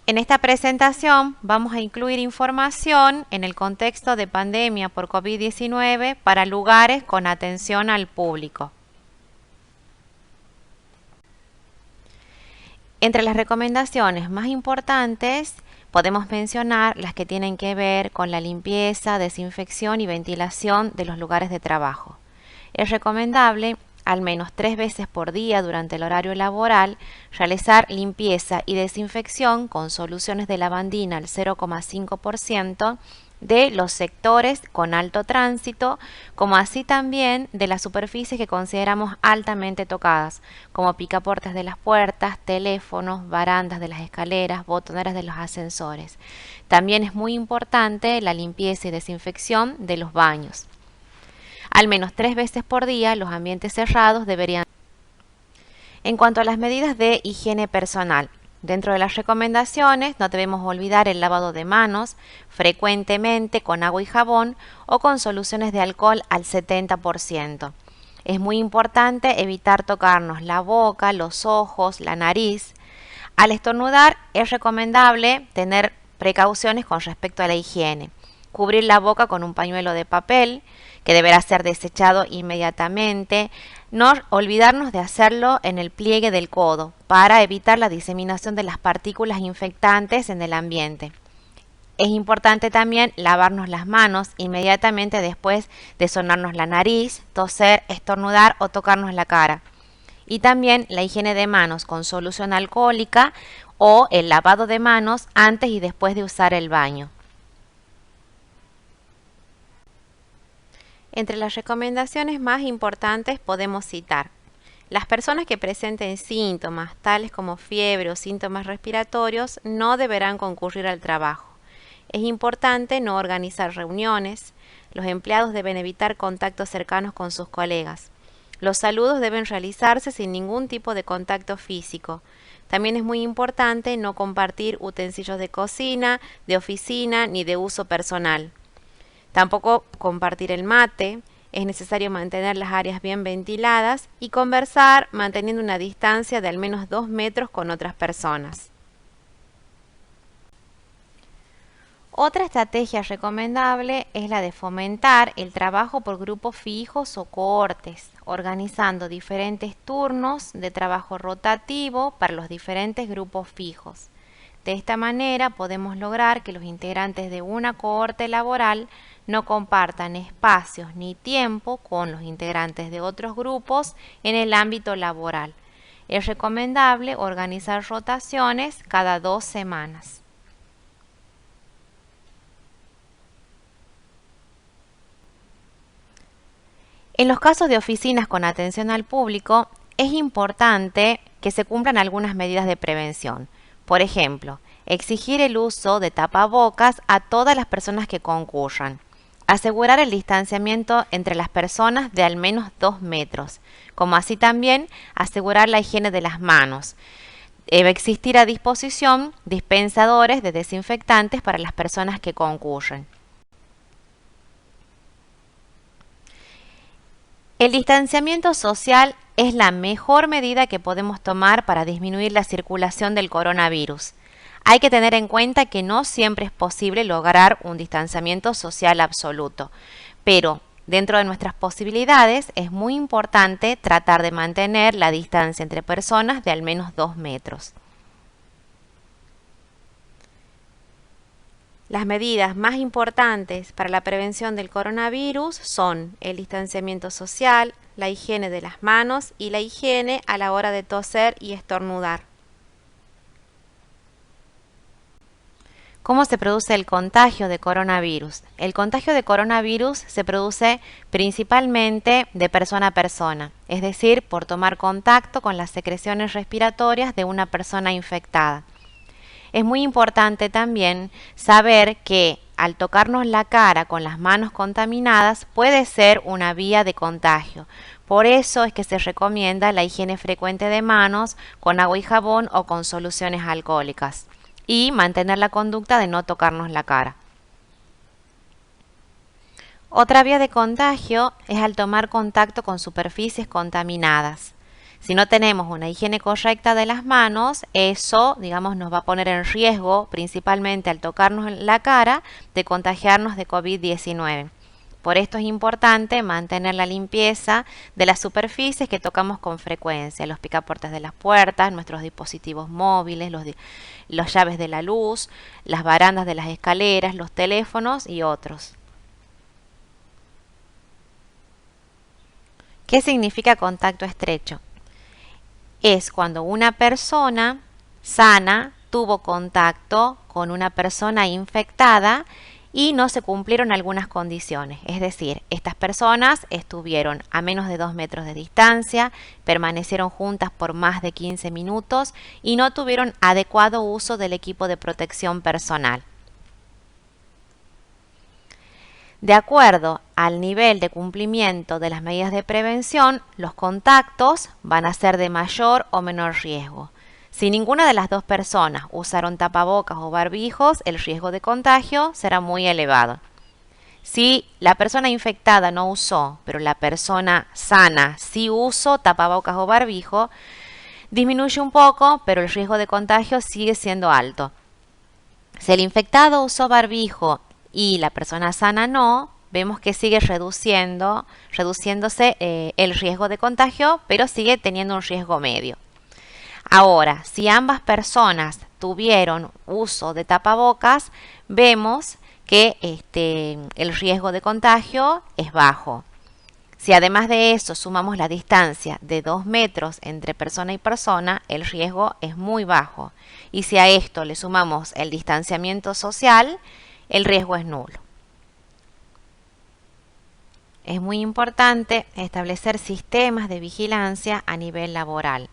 En esta presentación vamos a incluir información en el contexto de pandemia por COVID-19 para lugares con atención al público. Entre las recomendaciones más importantes podemos mencionar las que tienen que ver con la limpieza, desinfección y ventilación de los lugares de trabajo. Es recomendable al menos 3 veces por día durante el horario laboral, realizar limpieza y desinfección con soluciones de lavandina al 0,5% de los sectores con alto tránsito, como así también de las superficies que consideramos altamente tocadas, como picaportes de las puertas, teléfonos, barandas de las escaleras, botoneras de los ascensores. También es muy importante la limpieza y desinfección de los baños. Al menos 3 veces por día los ambientes cerrados deberían. En cuanto a las medidas de higiene personal, dentro de las recomendaciones no debemos olvidar el lavado de manos, frecuentemente con agua y jabón o con soluciones de alcohol al 70%. Es muy importante evitar tocarnos la boca, los ojos, la nariz. Al estornudar es recomendable tener precauciones con respecto a la higiene. Cubrir la boca con un pañuelo de papel, que deberá ser desechado inmediatamente. No olvidarnos de hacerlo en el pliegue del codo para evitar la diseminación de las partículas infectantes en el ambiente. Es importante también lavarnos las manos inmediatamente después de sonarnos la nariz, toser, estornudar o tocarnos la cara. Y también la higiene de manos con solución alcohólica o el lavado de manos antes y después de usar el baño. Entre las recomendaciones más importantes podemos citar: las personas que presenten síntomas tales como fiebre o síntomas respiratorios no deberán concurrir al trabajo. Es importante no organizar reuniones. Los empleados deben evitar contactos cercanos con sus colegas. Los saludos deben realizarse sin ningún tipo de contacto físico. También es muy importante no compartir utensilios de cocina, de oficina ni de uso personal. Tampoco compartir el mate. Es necesario mantener las áreas bien ventiladas y conversar manteniendo una distancia de al menos 2 metros con otras personas. Otra estrategia recomendable es la de fomentar el trabajo por grupos fijos o cohortes, organizando diferentes turnos de trabajo rotativo para los diferentes grupos fijos. De esta manera podemos lograr que los integrantes de una cohorte laboral no compartan espacios ni tiempo con los integrantes de otros grupos en el ámbito laboral. Es recomendable organizar rotaciones cada 2 semanas. En los casos de oficinas con atención al público, es importante que se cumplan algunas medidas de prevención. Por ejemplo, exigir el uso de tapabocas a todas las personas que concurran. Asegurar el distanciamiento entre las personas de al menos 2 metros, como así también asegurar la higiene de las manos. Debe existir a disposición dispensadores de desinfectantes para las personas que concurren. El distanciamiento social es la mejor medida que podemos tomar para disminuir la circulación del coronavirus. Hay que tener en cuenta que no siempre es posible lograr un distanciamiento social absoluto, pero dentro de nuestras posibilidades es muy importante tratar de mantener la distancia entre personas de al menos 2 metros. Las medidas más importantes para la prevención del coronavirus son el distanciamiento social, la higiene de las manos y la higiene a la hora de toser y estornudar. ¿Cómo se produce el contagio de coronavirus? El contagio de coronavirus se produce principalmente de persona a persona, es decir, por tomar contacto con las secreciones respiratorias de una persona infectada. Es muy importante también saber que al tocarnos la cara con las manos contaminadas puede ser una vía de contagio. Por eso es que se recomienda la higiene frecuente de manos con agua y jabón o con soluciones alcohólicas, y mantener la conducta de no tocarnos la cara. Otra vía de contagio es al tomar contacto con superficies contaminadas. Si no tenemos una higiene correcta de las manos, eso, digamos, nos va a poner en riesgo, principalmente al tocarnos la cara, de contagiarnos de COVID-19. Por esto es importante mantener la limpieza de las superficies que tocamos con frecuencia, los picaportes de las puertas, nuestros dispositivos móviles, las llaves de la luz, las barandas de las escaleras, los teléfonos y otros. ¿Qué significa contacto estrecho? Es cuando una persona sana tuvo contacto con una persona infectada y no se cumplieron algunas condiciones. Es decir, estas personas estuvieron a menos de 2 metros de distancia, permanecieron juntas por más de 15 minutos y no tuvieron adecuado uso del equipo de protección personal. De acuerdo al nivel de cumplimiento de las medidas de prevención, los contactos van a ser de mayor o menor riesgo. Si ninguna de las dos personas usaron tapabocas o barbijos, el riesgo de contagio será muy elevado. Si la persona infectada no usó, pero la persona sana sí usó tapabocas o barbijo, disminuye un poco, pero el riesgo de contagio sigue siendo alto. Si el infectado usó barbijo y la persona sana no, vemos que sigue reduciéndose el riesgo de contagio, pero sigue teniendo un riesgo medio. Ahora, si ambas personas tuvieron uso de tapabocas, vemos que el riesgo de contagio es bajo. Si además de eso sumamos la distancia de 2 metros entre persona y persona, el riesgo es muy bajo. Y si a esto le sumamos el distanciamiento social, el riesgo es nulo. Es muy importante establecer sistemas de vigilancia a nivel laboral.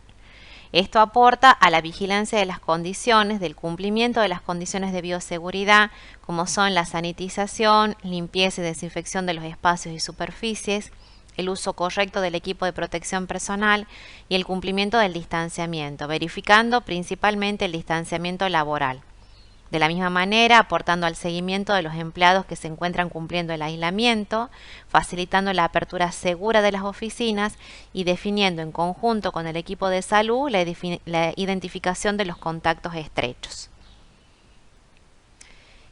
Esto aporta a la vigilancia de las condiciones, del cumplimiento de las condiciones de bioseguridad, como son la sanitización, limpieza y desinfección de los espacios y superficies, el uso correcto del equipo de protección personal y el cumplimiento del distanciamiento, verificando principalmente el distanciamiento laboral. De la misma manera, aportando al seguimiento de los empleados que se encuentran cumpliendo el aislamiento, facilitando la apertura segura de las oficinas y definiendo en conjunto con el equipo de salud la identificación de los contactos estrechos.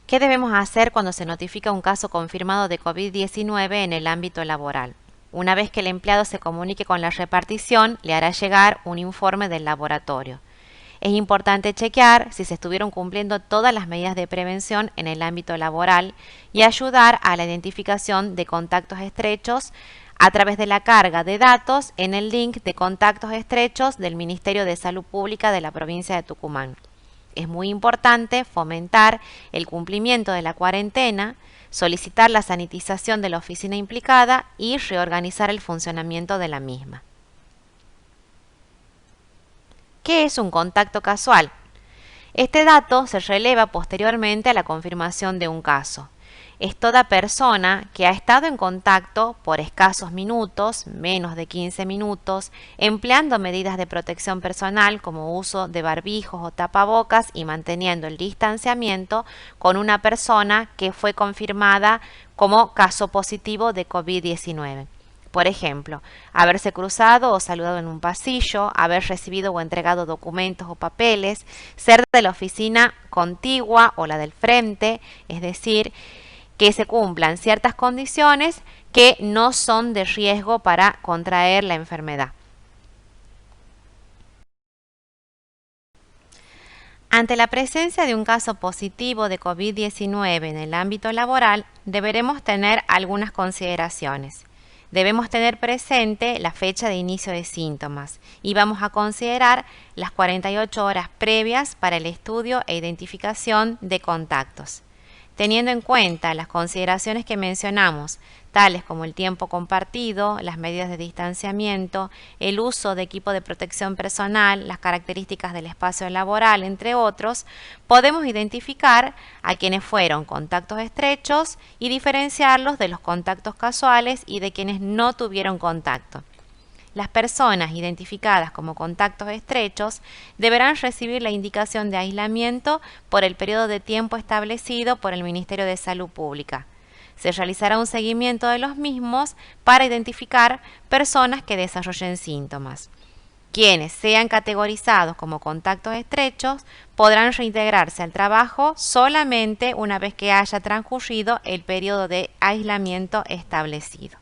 ¿Qué debemos hacer cuando se notifica un caso confirmado de COVID-19 en el ámbito laboral? Una vez que el empleado se comunique con la repartición, le hará llegar un informe del laboratorio. Es importante chequear si se estuvieron cumpliendo todas las medidas de prevención en el ámbito laboral y ayudar a la identificación de contactos estrechos a través de la carga de datos en el link de contactos estrechos del Ministerio de Salud Pública de la provincia de Tucumán. Es muy importante fomentar el cumplimiento de la cuarentena, solicitar la sanitización de la oficina implicada y reorganizar el funcionamiento de la misma. ¿Qué es un contacto casual? Este dato se releva posteriormente a la confirmación de un caso. Es toda persona que ha estado en contacto por escasos minutos, menos de 15 minutos, empleando medidas de protección personal como uso de barbijos o tapabocas y manteniendo el distanciamiento con una persona que fue confirmada como caso positivo de COVID-19. Por ejemplo, haberse cruzado o saludado en un pasillo, haber recibido o entregado documentos o papeles, ser de la oficina contigua o la del frente, es decir, que se cumplan ciertas condiciones que no son de riesgo para contraer la enfermedad. Ante la presencia de un caso positivo de COVID-19 en el ámbito laboral, deberemos tener algunas consideraciones. Debemos tener presente la fecha de inicio de síntomas y vamos a considerar las 48 horas previas para el estudio e identificación de contactos. Teniendo en cuenta las consideraciones que mencionamos, tales como el tiempo compartido, las medidas de distanciamiento, el uso de equipo de protección personal, las características del espacio laboral, entre otros, podemos identificar a quienes fueron contactos estrechos y diferenciarlos de los contactos casuales y de quienes no tuvieron contacto. Las personas identificadas como contactos estrechos deberán recibir la indicación de aislamiento por el periodo de tiempo establecido por el Ministerio de Salud Pública. Se realizará un seguimiento de los mismos para identificar personas que desarrollen síntomas. Quienes sean categorizados como contactos estrechos podrán reintegrarse al trabajo solamente una vez que haya transcurrido el periodo de aislamiento establecido.